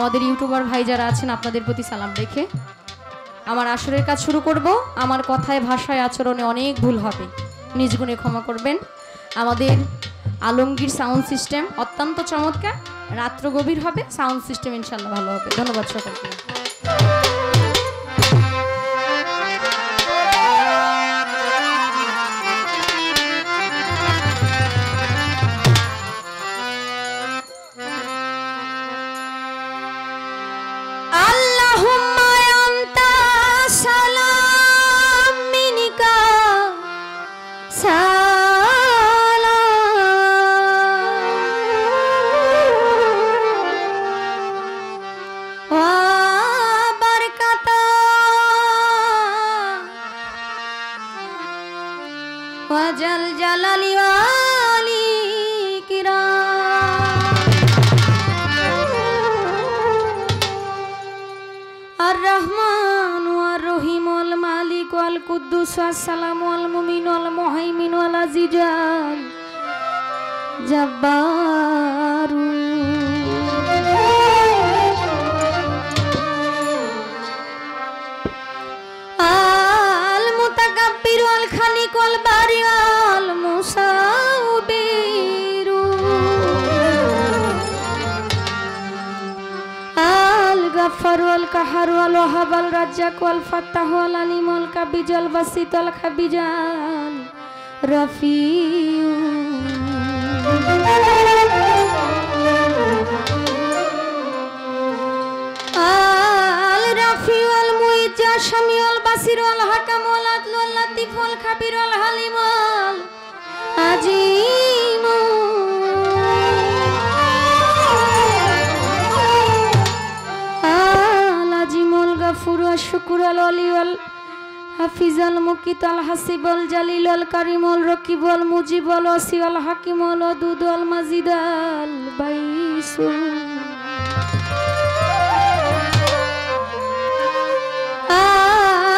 আমাদের ইউটিউবার ভাই যারা আছেন আপনাদের প্রতি সালাম রেখে আমার আসরের কাজ শুরু করব। আমার কথায় ভাষায় আচরণে অনেক ভুল হবে, নিজ গুণে ক্ষমা করবেন। আমাদের আলমগীর সাউন্ড সিস্টেম অত্যন্ত চমৎকার, রাত্র গভীর হবে, সাউন্ড সিস্টেম ইনশাল্লাহ ভালো হবে। ধন্যবাদ সকলকে। वजल जलाली वाली الرحمن والرحيم والمالك والقدوس والسلام والمؤمن والمهيمن والعزيز الجبار المتكبر والخالق والبارئ والمصور الغفار والقهار والوهاب والرزاق والفتاح والعليم والقبيح والبسيط والخبير الرفيع الرفيع والمعز والسميع والبصير والحكم والعدل واللطيف والخبير والحليم والعظيم العظيم الغفور والشكور الولي والحفيظ المقيت الحسيب الجليل الكريم الرقيب والمجيب والوصي والحكيم والودود والمجيد البئيس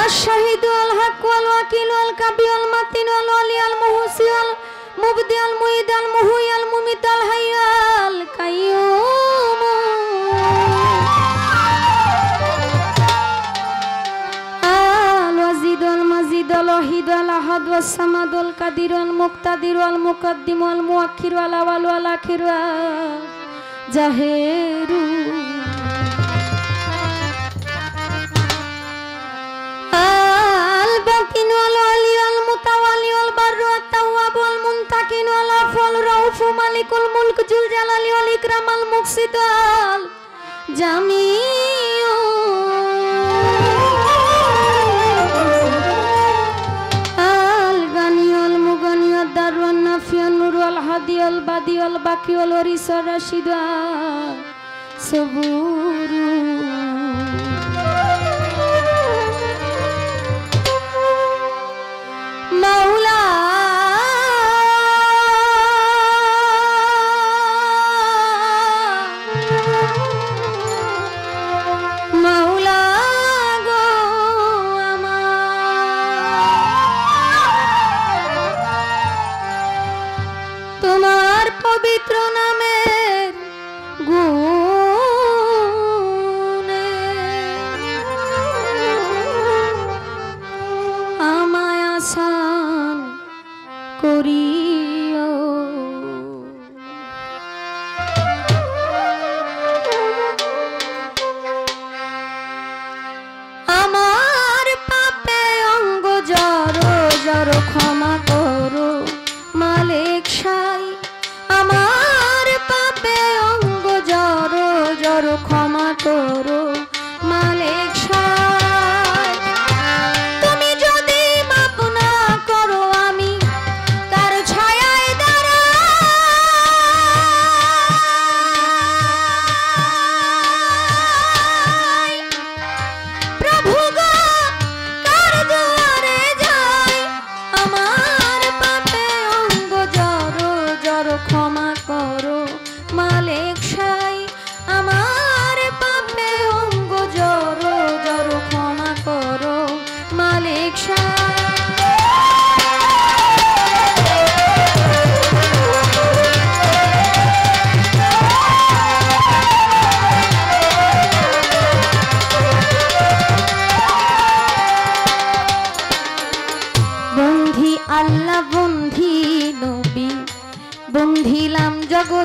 الشهيد والحق والوكيل والكبير والمتين والولي المحسن والمبدئ المعيد المحيي المميت الحي القيوم الوزيد والمزيد الوحيد الأحد والصمد والقدير والمقتدر والمقدم والمؤخر والأول والآخر والظاهر الباطن والولي والمتولي والبر والتواب والمنتقم والعفو والرؤوف مالك الملك ذو الجلال والإكرام المقسط الجميع الغني والمغني والضار والنافع والنور والهادي والبديع والباقي والوارث والرشيد والصبور مولا مولا গো আমার তোমার পবিত্র নামের গুণে আমায় আসান করিও আমার পাপে অঙ্গ জড়ো জড়ো ক্ষমা করো মালিক সাই আমার পাপে অঙ্গ জড়ো জড়ো ক্ষমা করো মালিক সাই তুমি যদি মাপ না করো আমি কার ছায়ায় দাঁড়াই প্রভু গো কার দুয়ারে যাই আমার পাপে অঙ্গ জড়ো জড়ো ক্ষমা করো মালিক সাই আমার পাপে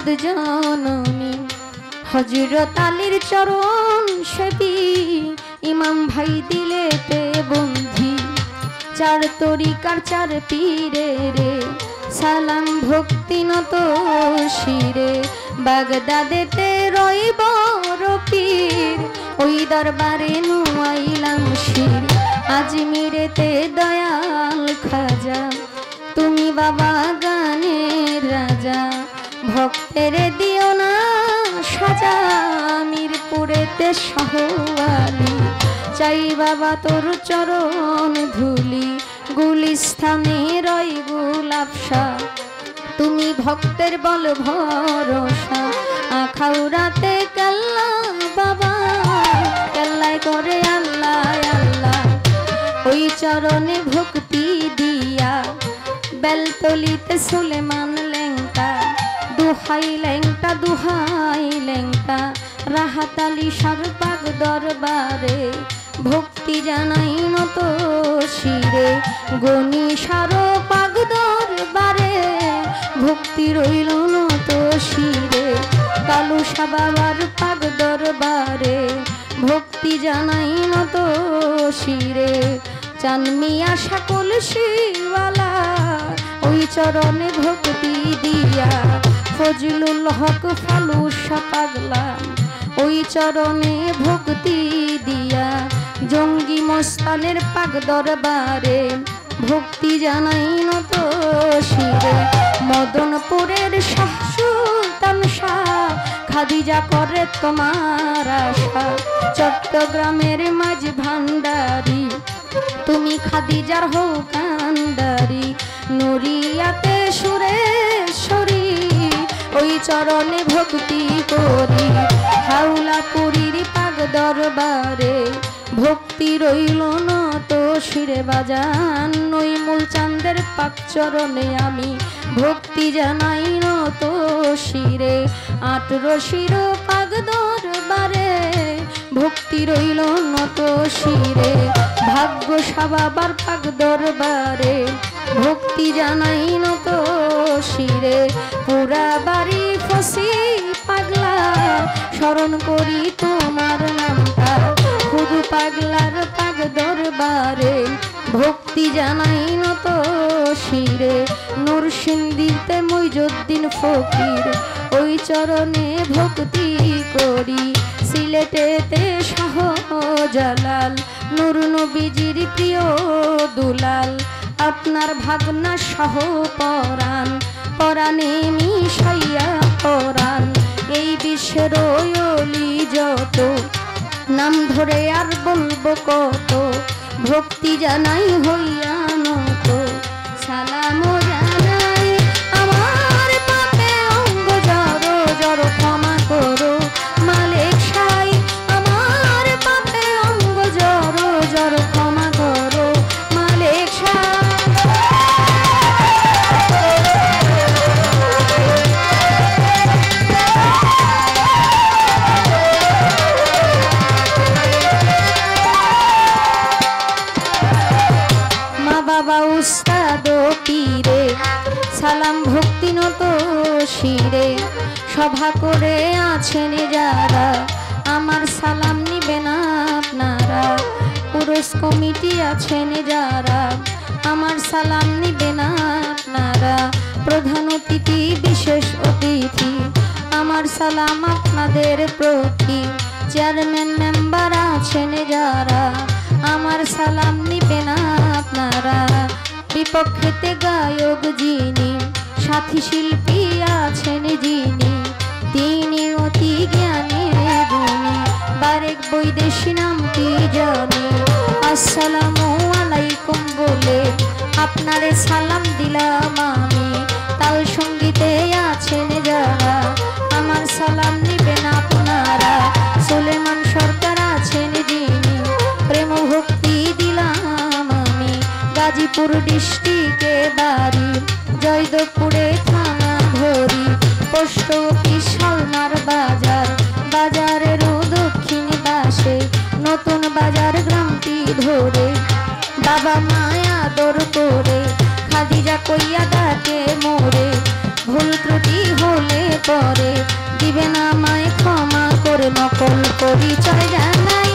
জগৎ জননী হযরত আলীর চরণ সেবী ইমাম ভাই দিলেতে বন্ধি চার তরিকার চার পীরে রে সালাম ভক্তি নত শিরে বাগদাদেতে রইব পীর ওই দরবারে নুয়াইলাম শির আজমিরেতে দয়াল খাজা তুমি বাবা গানের রাজা ভক্তের দিও না সাজা মিরপুরেতে শাহওয়ালি চাই বাবা তোর চরণ ধুলি গুলিস্থানে রই গুলাবশা তুমি ভক্তের বল ভরসা আখাউরাতে কেল্লা বাবা কেল্লায় করে আল্লাহ আল্লাহ ওই চরণে ভক্তি দিয়া বেলতলিতে সুলেমান লেংটা দুহাই লেংটা দুহাই লেংটা রাহাতালি সারপাক দরবারে ভক্তি জানাই নত শিরে গনি সারো পাক দরবারে ভক্তি রইল নত শিরে কালু সাবাবার পাক দরবারে ভক্তি জানাই নত শিরে চানমিয়া সকল শিওয়ালা ওই চরণে ভক্তি দিয়া ফজলুল হক ফালুসা পাগলা ওই চরণে ভক্তি দিয়া জঙ্গি মস্তানের পাক দরবারে ভক্তি জানাই নত শিরে মদনপুরের শাহ সুলতান শাহ খাদিজা করে তোমার আশা চট্টগ্রামের মাঝ ভান্ডারি তুমি খাদিজার হও কান্ডারি নুরিয়াতে সুরেশ্বরী ওই চরণে ভক্তি করি হাওলাপুরীর পাক দরবারে ভক্তি রইল নত শিরে বাজান ওই মূল চাঁদের পাক চরণে আমি ভক্তি জানাই নত শিরে আটরো শির পাক দরবারে ভক্তি রইল নত শিরে ভাগ্য সাবাবার পাক দরবারে ভক্তি জানাই নত শিরে পুরা বাড়ি ফসি পাগলা স্মরণ করি তোমার নামটা খুদু পাগলার পাক দরবারে ভক্তি জানাই নত শিরে নরসিংদীতে মইজুদ্দিন ফকির ওই চরণে ভক্তি করি সিলেটেতে শাহ জালাল নূর নবীজির প্রিয় দুলাল আপনার ভাগনা সহ পরাণ পরাণে মিশাইয়া পরাণ এই বিশ্বের ওলি যত নাম ধরে আর বলবো কত ভক্তি জানাই হইয়া নত সালাম জানাই আমার পাপে অঙ্গ জড়ো জড়ো ক্ষমা করো মালিক সাই আমার পাপে অঙ্গ জড়ো জড়ো ক্ষমা করো মালিক সাই বাবা উস্তাদ পীরে সালাম ভক্তি নত শিরে সভা করে আছেন যারা আমার সালাম নিবেন আপনারা পুরুষ কমিটি আছেন যারা আমার সালাম নিবেন আপনারা প্রধান অতিথি বিশেষ অতিথি আমার সালাম আপনাদের প্রতি চেয়ারম্যান মেম্বার আছেন যারা আমার সালাম নিবেন আপনারা বিপক্ষেতে গায়ক যিনি সাথী শিল্পী আছেন যিনি তিনি অতি জ্ঞানী গুণী বারেক বৈদেশী নামটি জানি আসসালামু আলাইকুম বলে আপনারে সালাম দিলাম আমি তাল সঙ্গীতে আছেন যারা আমার সালাম নিবেন আপনারা সুলেমান সরকার আছেন যিনি প্রেম ভক্তি দিলাম আমি গাজীপুর ডিস্ট্রিক্টে বাড়ি জয়দেবপুরে থানা ধরি পোস্ট অফিস শালমার বাজার বাজারের দক্ষিণ পাশে নতুন বাজার গ্রামটি ধরে বাবা মায়া আদর করে খাদিজা কইয়া ডাকে মোরে ভুল ত্রুটি হলে করে দিবেন আমায় ক্ষমা করে নকল পরিচয় জানাই